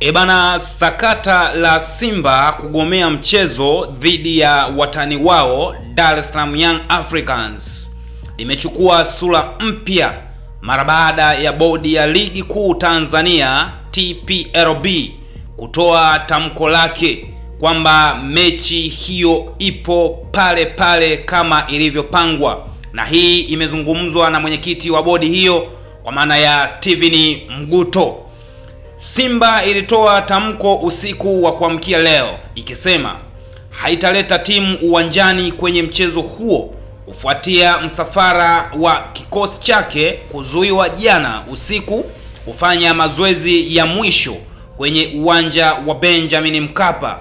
Ebana, sakata la Simba kugomea mchezo dhidi ya watani wao Dar es Salaam Young Africans limechukua sura mpya mara baada ya bodi ya ligi kuu Tanzania TPLB kutoa tamko lake kwamba mechi hiyo ipo pale pale kama ilivyopangwa, na hii imezungumzwa na mwenyekiti wa bodi hiyo kwa maana ya Steven Mguto. Simba ilitoa tamko usiku wa kuamkia leo ikisema haitaleta timu uwanjani kwenye mchezo huo kufuatia msafara wa kikosi chake kuzuiwa jana usiku kufanya mazoezi ya mwisho kwenye uwanja wa Benjamin Mkapa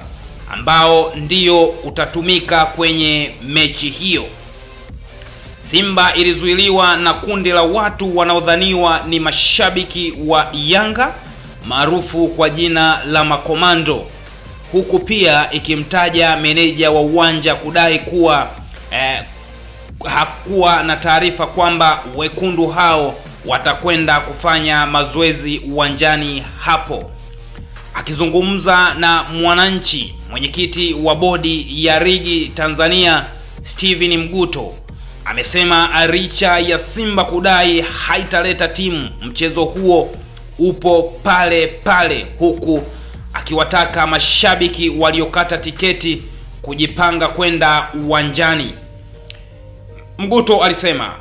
ambao ndio utatumika kwenye mechi hiyo. Simba ilizuiliwa na kundi la watu wanaodhaniwa ni mashabiki wa Yanga maarufu kwa jina la Makomando, huku pia ikimtaja meneja wa uwanja kudai kuwa hakuwa na taarifa kwamba wekundu hao watakwenda kufanya mazoezi uwanjani hapo. Akizungumza na Mwananchi, mwenyekiti wa bodi ya ligi Tanzania Steven Mguto amesema licha ya Simba kudai haitaleta timu, mchezo huo upo pale pale, huku akiwataka mashabiki waliokata tiketi kujipanga kwenda uwanjani. Mguto alisema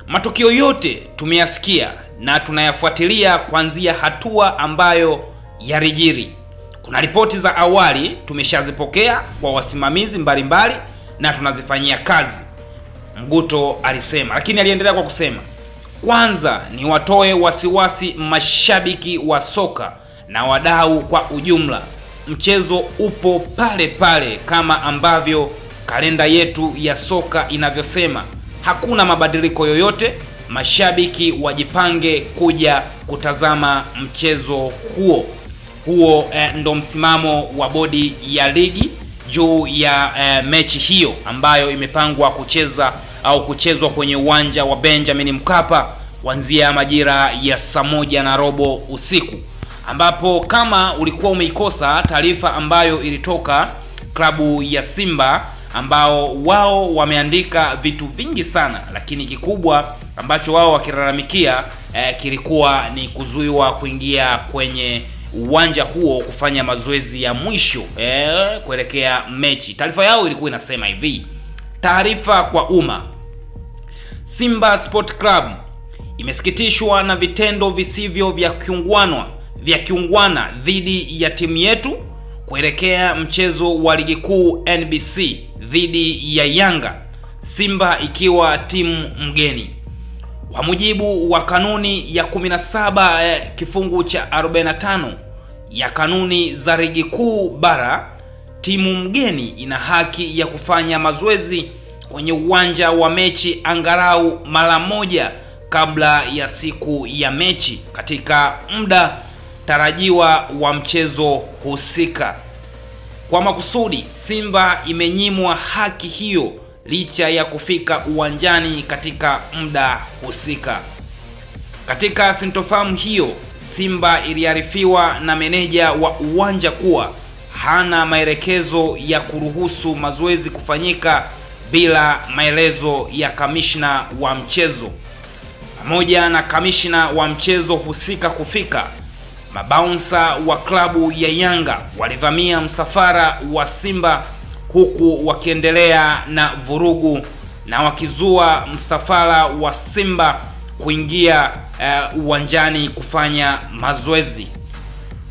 matukio yote tumeyasikia na tunayafuatilia kuanzia hatua ambayo yarijiri. Kuna ripoti za awali tumeshazipokea kwa wasimamizi mbalimbali na tunazifanyia kazi, Mguto alisema. Lakini aliendelea kwa kusema, kwanza ni watoe wasiwasi mashabiki wa soka na wadau kwa ujumla, mchezo upo pale pale kama ambavyo kalenda yetu ya soka inavyosema. Hakuna mabadiliko yoyote, mashabiki wajipange kuja kutazama mchezo huo. Ndo msimamo wa bodi ya ligi juu ya mechi hiyo ambayo imepangwa kuchezwa kwenye uwanja wa Benjamin Mkapa kuanzia majira ya saa 1:15 usiku, ambapo kama ulikuwa umeikosa taarifa ambayo ilitoka klabu ya Simba ambao wao wameandika vitu vingi sana, lakini kikubwa ambacho wao wakilalamikia kilikuwa ni kuzuiwa kuingia kwenye uwanja huo kufanya mazoezi ya mwisho kuelekea mechi. Taarifa yao ilikuwa inasema hivi: taarifa kwa umma, Simba Sport Club imesikitishwa na vitendo visivyo vya kiungwana dhidi ya timu yetu kuelekea mchezo wa ligi kuu NBC dhidi ya Yanga, Simba ikiwa timu mgeni. Kwa mujibu wa kanuni ya 17 kifungu cha 45 ya kanuni za ligi kuu bara, timu mgeni ina haki ya kufanya mazoezi kwenye uwanja wa mechi angalau mara moja kabla ya siku ya mechi katika muda tarajiwa wa mchezo husika. Kwa makusudi, Simba imenyimwa haki hiyo licha ya kufika uwanjani katika muda husika. Katika sintofahamu hiyo, Simba iliarifiwa na meneja wa uwanja kuwa hana maelekezo ya kuruhusu mazoezi kufanyika bila maelezo ya kamishna wa mchezo. Pamoja na kamishna wa mchezo husika kufika, mabaunsa wa klabu ya Yanga walivamia msafara wa Simba huku wakiendelea na vurugu na wakizua msafara wa Simba kuingia uwanjani kufanya mazoezi.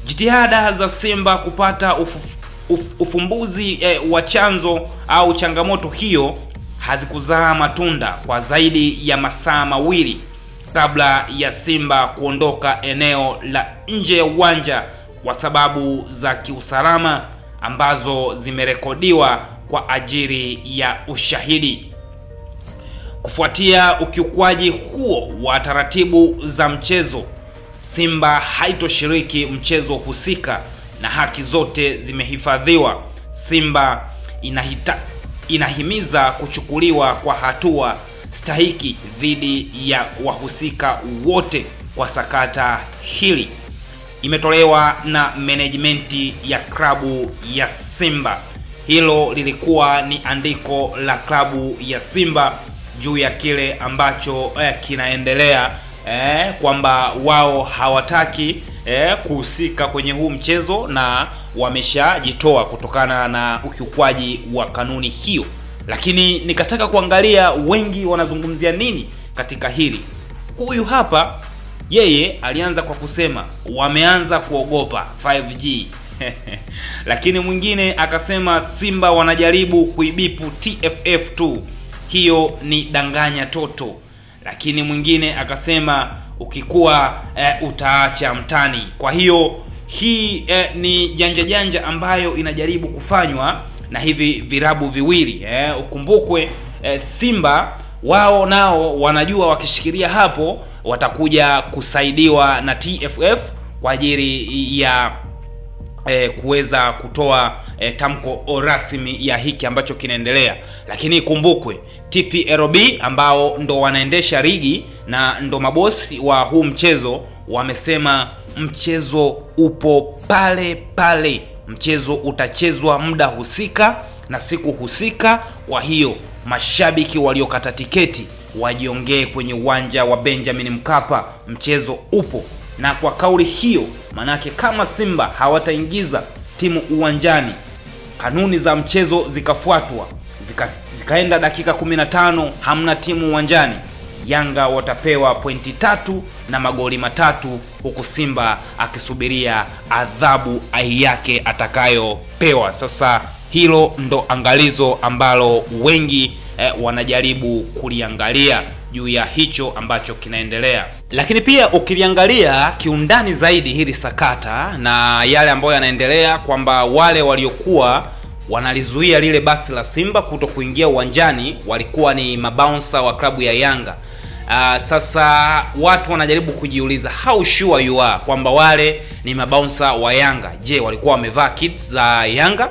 Jitihada za Simba kupata ufumbuzi wa chanzo au changamoto hiyo hazikuzaa matunda kwa zaidi ya masaa mawili kabla ya Simba kuondoka eneo la nje ya uwanja kwa sababu za kiusalama ambazo zimerekodiwa kwa ajili ya ushahidi. Kufuatia ukiukwaji huo wa taratibu za mchezo, Simba haitoshiriki mchezo husika na haki zote zimehifadhiwa. Simba inahimiza kuchukuliwa kwa hatua stahiki dhidi ya wahusika wote kwa sakata hili. imetolewa na management ya klabu ya Simba. Hilo lilikuwa ni andiko la klabu ya Simba juu ya kile ambacho kinaendelea, kwamba wao hawataki kuhusika kwenye huu mchezo na wameshajitoa kutokana na ukiukwaji wa kanuni hiyo. Lakini nikataka kuangalia wengi wanazungumzia nini katika hili. Huyu hapa yeye alianza kwa kusema wameanza kuogopa 5G. Lakini mwingine akasema Simba wanajaribu kuibipu TFF tu, hiyo ni danganya toto. Lakini mwingine akasema ukikuwa utaacha mtani. Kwa hiyo hii ni janja ambayo inajaribu kufanywa na hivi virabu viwili. Ukumbukwe Simba wao nao wanajua wakishikilia hapo watakuja kusaidiwa na TFF kwa ajili ya kuweza kutoa tamko rasmi ya hiki ambacho kinaendelea. Lakini ikumbukwe TPLB ambao ndo wanaendesha ligi na ndo mabosi wa huu mchezo wamesema mchezo upo pale pale, mchezo utachezwa muda husika na siku husika. Kwa hiyo mashabiki waliokata tiketi wajiongee kwenye uwanja wa Benjamin Mkapa, mchezo upo. Na kwa kauli hiyo, manake kama Simba hawataingiza timu uwanjani, kanuni za mchezo zikafuatwa, zikaenda dakika 15 hamna timu uwanjani, Yanga watapewa pointi 3 na magoli 3, huku Simba akisubiria adhabu yake atakayopewa. Sasa hilo ndo angalizo ambalo wengi wanajaribu kuliangalia juu ya hicho ambacho kinaendelea. Lakini pia ukiliangalia kiundani zaidi hili sakata na yale ambayo yanaendelea, kwamba wale waliokuwa wanalizuia lile basi la Simba kuto kuingia uwanjani walikuwa ni mabouncer wa klabu ya Yanga. Sasa watu wanajaribu kujiuliza how sure you are kwamba wale ni mabouncer wa Yanga. Je, walikuwa wamevaa kits za Yanga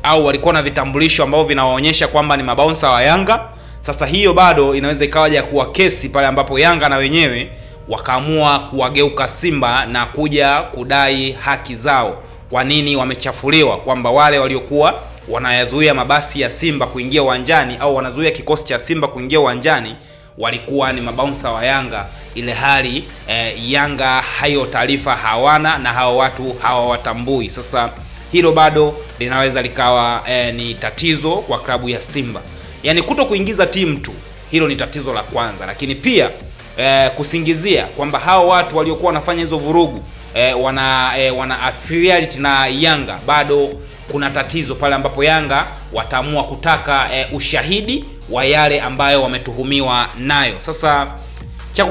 au walikuwa na vitambulisho ambavyo vinawaonyesha kwamba ni mabouncer wa Yanga? Sasa hiyo bado inaweza ikawaja kuwa kesi pale ambapo Yanga na wenyewe wakaamua kuwageuka Simba na kuja kudai haki zao. Kwa nini wamechafuliwa kwamba wale waliokuwa wanayazuia mabasi ya Simba kuingia uwanjani au wanazuia kikosi cha Simba kuingia uwanjani walikuwa ni mabouncer wa Yanga, ile hali Yanga hayo taarifa hawana na hao watu hawawatambui. Sasa hilo bado linaweza likawa ni tatizo kwa klabu ya Simba. Yani kuto kuingiza timu tu, hilo ni tatizo la kwanza. Lakini pia kusingizia kwamba hao watu waliokuwa wanafanya hizo vurugu wana affiliate na Yanga, bado kuna tatizo pale ambapo Yanga wataamua kutaka ushahidi wa yale ambayo wametuhumiwa nayo. Sasa cha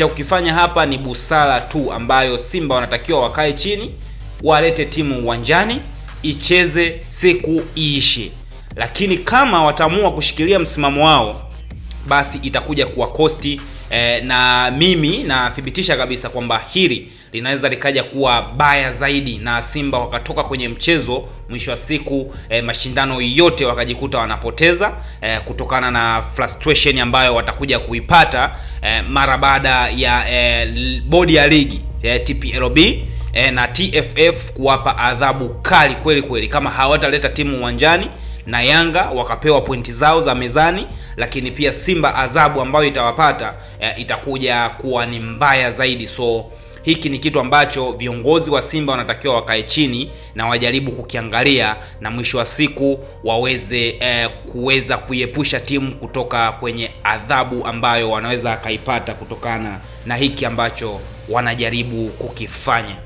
kukifanya hapa ni busara tu ambayo Simba wanatakiwa wakae chini, walete timu uwanjani, icheze, siku iishe. Lakini kama wataamua kushikilia msimamo wao, basi itakuja kuwa kosti na mimi nathibitisha kabisa kwamba hili linaweza likaja kuwa baya zaidi, na Simba wakatoka kwenye mchezo mwisho wa siku mashindano yote wakajikuta wanapoteza kutokana na frustration ambayo watakuja kuipata mara baada ya bodi ya ligi TPLB na TFF kuwapa adhabu kali kweli kweli kama hawataleta timu uwanjani, na Yanga wakapewa pointi zao za mezani. Lakini pia Simba adhabu ambayo itawapata itakuja kuwa ni mbaya zaidi. So hiki ni kitu ambacho viongozi wa Simba wanatakiwa wakae chini na wajaribu kukiangalia, na mwisho wa siku kuweza kuiepusha timu kutoka kwenye adhabu ambayo wanaweza kaipata kutokana na hiki ambacho wanajaribu kukifanya.